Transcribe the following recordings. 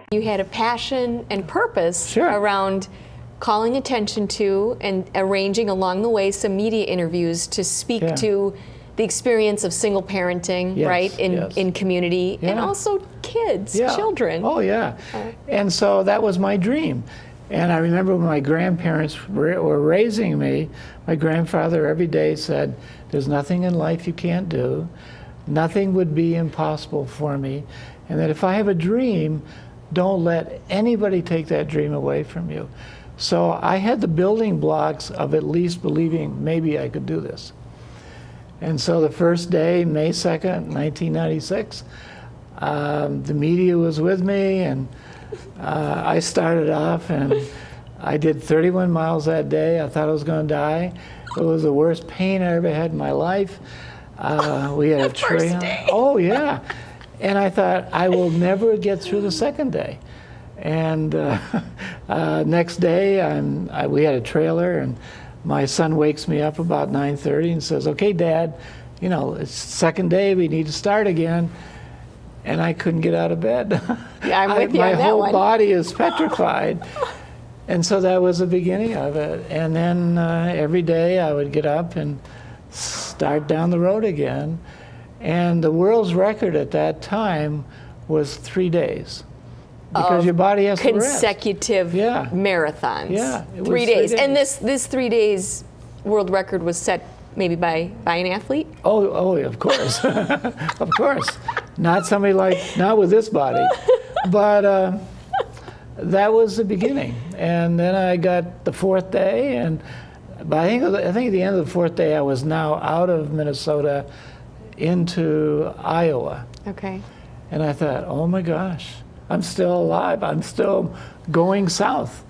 You had a passion and purpose Sure. around calling attention to and arranging along the way some media interviews to speak Yeah. to the experience of single parenting, Yes, right, yes. in community, and Yeah. also kids, Yeah. children. Oh, yeah. And so that was my dream. And I remember when my grandparents were raising me, my grandfather every day said, there's nothing in life you can't do. Nothing would be impossible for me. And that if I have a dream, don't let anybody take that dream away from you. So I had the building blocks of at least believing maybe I could do this. And so the first day, May 2nd, 1996, the media was with me, and I started off, and I did 31 miles that day. I thought I was going to die. It was the worst pain I ever had in my life. We had a trail. First day. Oh, yeah. And I thought, I will never get through the second day. And next day, we had a trailer, and my son wakes me up about 9:30 and says, okay, Dad, you know, it's second day, we need to start again. And I couldn't get out of bed. Yeah, I'm with you my on that whole one. body is petrified. And so that was the beginning of it. And then every day I would get up and start down the road again. And the world's record at that time was 3 days. Because your body has to rest. Consecutive Yeah. marathons. Yeah, it was 3 3 days. And days. this 3 days world record was set maybe by an athlete? Oh, of course. Of course. Not somebody not with this body. But that was the beginning. And then I got the fourth day, but I think at the end of the fourth day, I was now out of Minnesota into Iowa. Okay. And I thought, oh my gosh, I'm still alive. I'm still going south.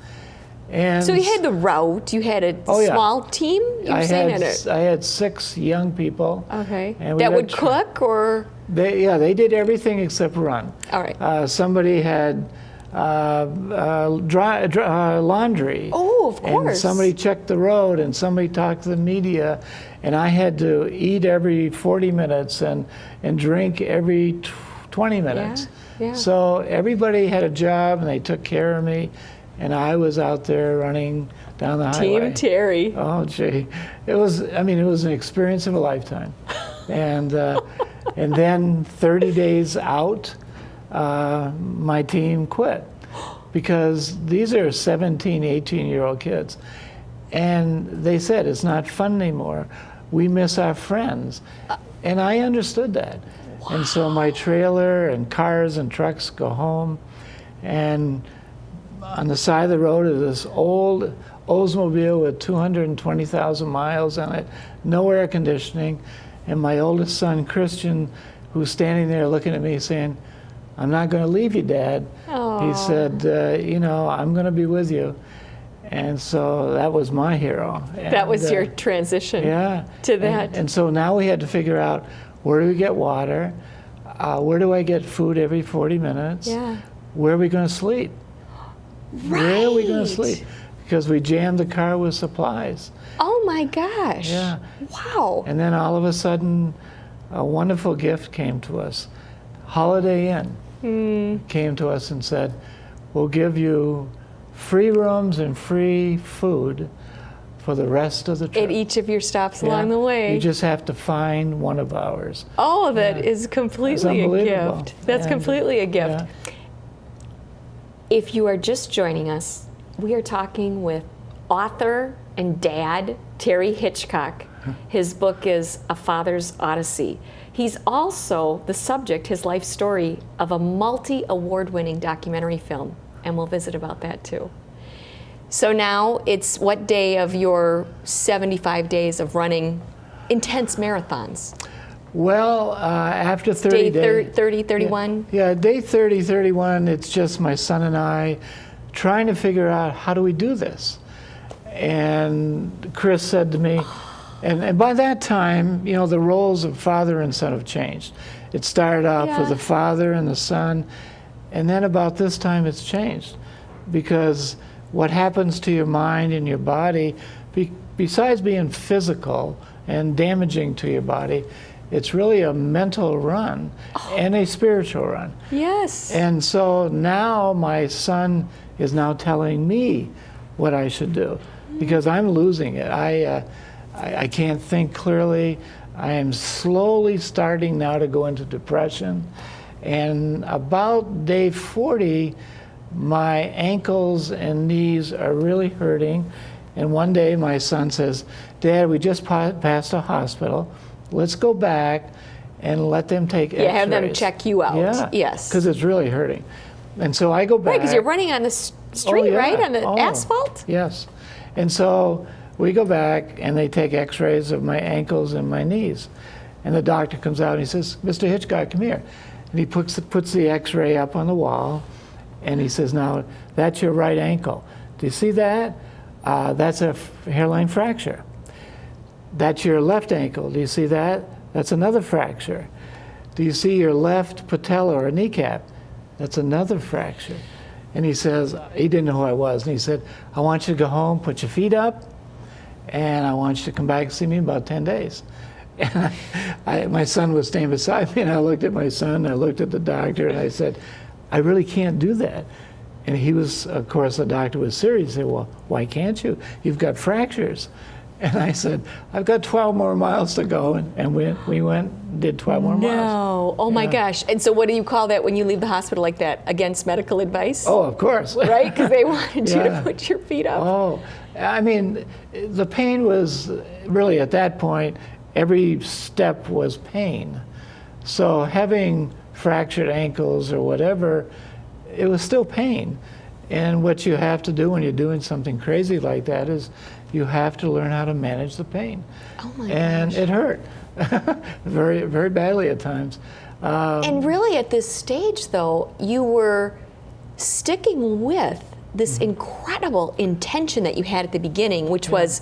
And So you had the route, you had a Oh, yeah. small team? You were saying I had 6 young people. Okay. And we That got would cook or? They did everything except run. All right. Somebody had laundry. Oh, of course. And somebody checked the road, and somebody talked to the media, and I had to eat every 40 minutes and drink every 20 minutes. Yeah. So everybody had a job, and they took care of me, and I was out there running down the highway. Team Terry. Oh, gee. It was an experience of a lifetime. And then 30 days out, my team quit. Because these are 17, 18-year-old kids. And they said, it's not fun anymore. We miss our friends. And I understood that. Wow. And so my trailer and cars and trucks go home. And on the side of the road is this old Oldsmobile with 220,000 miles on it, no air conditioning. And my oldest son, Christian, who's standing there looking at me saying, I'm not going to leave you, Dad. Aww. He said, I'm going to be with you. And so that was my hero. That was your transition to that. And so now we had to figure out, where do we get water? Where do I get food every 40 minutes? Yeah. Where are we going to sleep? Right. Where are we going to sleep? Because we jammed the car with supplies. Oh my gosh. Yeah. Wow. And then all of a sudden, a wonderful gift came to us. Holiday Inn came to us and said, we'll give you free rooms and free food for the rest of the trip. At each of your stops along the way. You just have to find one of ours. Oh, that is completely a gift. That's completely a gift. Yeah. If you are just joining us, we are talking with author and dad, Terry Hitchcock. His book is A Father's Odyssey. He's also the subject, his life story, of a multi-award-winning documentary film, and we'll visit about that too. So now it's what day of your 75 days of running intense marathons? Well, after 30 days. Day 30, 31? Yeah, day 30, 31, it's just my son and I trying to figure out, how do we do this? And Chris said to me, and by that time, the roles of father and son have changed. It started off with the father and the son, and then about this time it's changed, because what happens to your mind and your body, besides being physical and damaging to your body, it's really a mental run and a spiritual run. Yes. And so now my son is now telling me what I should do because I'm losing it. I can't think clearly. I am slowly starting now to go into depression. And about day 40, my ankles and knees are really hurting. And one day my son says, "Dad, we just passed a hospital. Let's go back and let them take x-rays." Have them check you out. Yeah, Yes. because it's really hurting. And so I go back. Right, because you're running on the street, yeah. right? On the asphalt? Yes. And so we go back and they take x-rays of my ankles and my knees. And the doctor comes out and he says, "Mr. Hitchcock, come here." And he puts the x-ray up on the wall and he says, "Now, that's your right ankle. Do you see that? That's a hairline fracture. That's your left ankle. Do you see that? That's another fracture. Do you see your left patella or kneecap? That's another fracture." And he says, he didn't know who I was, and he said, "I want you to go home, put your feet up, and I want you to come back and see me in about 10 days. And my son was standing beside me, and I looked at my son, I looked at the doctor, and I said, "I really can't do that." And he was, of course, the doctor was serious. He said, "Well, why can't you? You've got fractures." And I said, "I've got 12 more miles to go." And we went and did 12 more miles. No. Oh, my gosh. And so what do you call that when you leave the hospital like that? Against medical advice? Oh, of course. Right? Because they wanted you to Yeah. put your feet up. Oh, I mean, the pain was really, at that point, every step was pain. So having fractured ankles or whatever, it was still pain. And what you have to do when you're doing something crazy like that is you have to learn how to manage the pain. Oh, my And gosh. it hurt very, very badly at times. And really, at this stage, though, you were sticking with this incredible intention that you had at the beginning, which was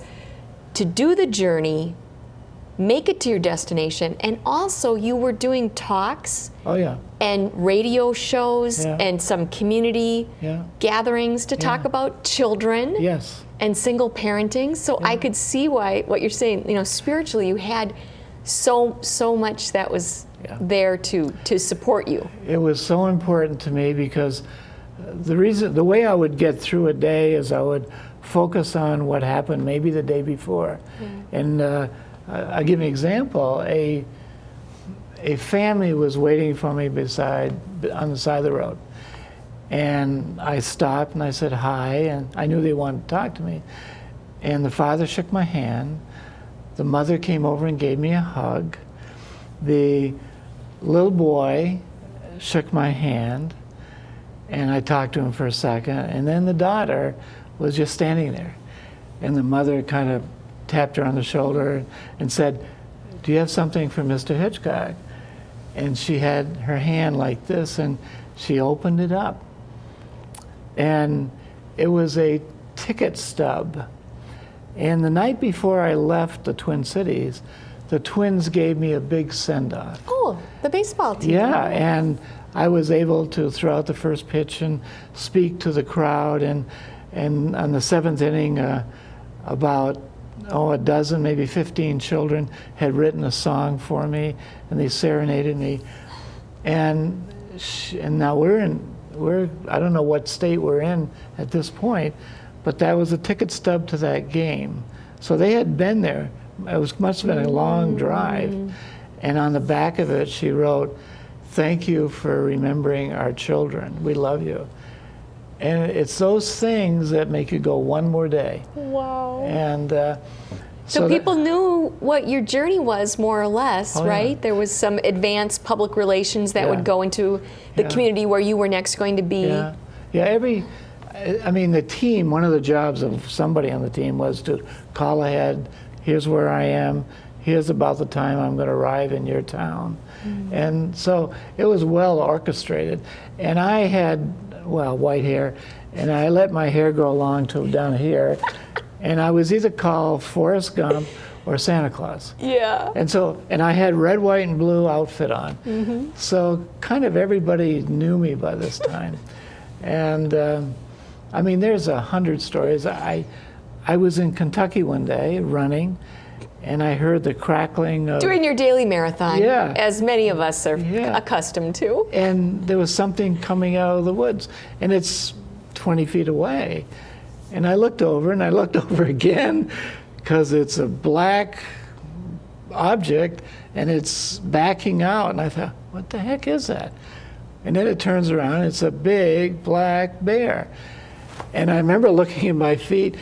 to do the journey, make it to your destination, and also you were doing talks Oh, yeah. and radio shows Yeah. and some community Yeah. gatherings to talk about children Yes. and single parenting. So I could see why what you're saying, spiritually you had so much that was there to support you. It was so important to me because the way I would get through a day is I would focus on what happened maybe the day before. And I'll give you an example. A family was waiting for me on the side of the road. And I stopped and I said hi, and I knew they wanted to talk to me. And the father shook my hand. The mother came over and gave me a hug. The little boy shook my hand, and I talked to him for a second. And then the daughter was just standing there. And the mother kind of tapped her on the shoulder and said, "Do you have something for Mr. Hitchcock?" And she had her hand like this, and she opened it up. And it was a ticket stub. And the night before I left the Twin Cities, the Twins gave me a big send-off. Oh, the baseball team. Yeah, and I was able to throw out the first pitch and speak to the crowd. And on the seventh inning, about a dozen, maybe 15 children had written a song for me, and they serenaded me. And now I don't know what state we're in at this point, but that was a ticket stub to that game. So they had been there. Must have been a long drive. And on the back of it, she wrote, "Thank you for remembering our children. We love you." And it's those things that make you go one more day. Wow. And So people knew what your journey was, more or less, Oh, yeah. right? There was some advanced public relations that Yeah. would go into the Yeah. community where you were next going to be. Yeah. The team, one of the jobs of somebody on the team was to call ahead, here's where I am, here's about the time I'm going to arrive in your town. And so it was well orchestrated. And I had, white hair, and I let my hair grow long to down here. And I was either called Forrest Gump or Santa Claus. Yeah. And I had red, white, and blue outfit on. So kind of everybody knew me by this time. And I mean, there's 100 stories. I was in Kentucky one day running, and I heard the crackling of... Doing your daily marathon, Yeah. as many of us are Yeah. accustomed to. And there was something coming out of the woods, and it's 20 feet away. And I looked over, and I looked over again, because it's a black object, and it's backing out. And I thought, what the heck is that? And then it turns around, it's a big black bear. And I remember looking at my feet,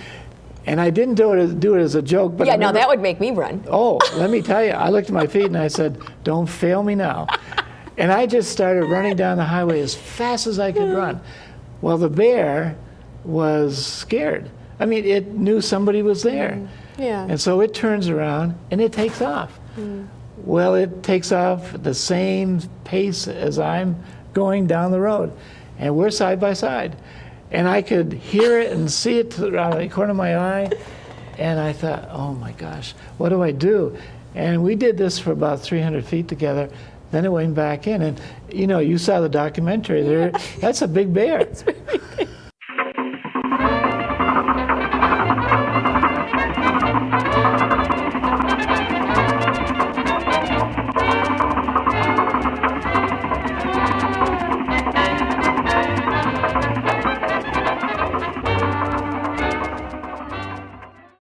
and I didn't do it as a joke, but Yeah, I no, remember, that would make me run. oh, let me tell you, I looked at my feet and I said, don't fail me now. And I just started running down the highway as fast as I could run. Well, the bear was scared. I mean, it knew somebody was there. Yeah. And so it turns around and it takes off. Well, it takes off at the same pace as I'm going down the road. And we're side by side. And I could hear it and see it around the corner of my eye. And I thought, oh my gosh, what do I do? And we did this for about 300 feet together. Then it went back in. And you know, you saw the documentary there. That's a big bear. It's very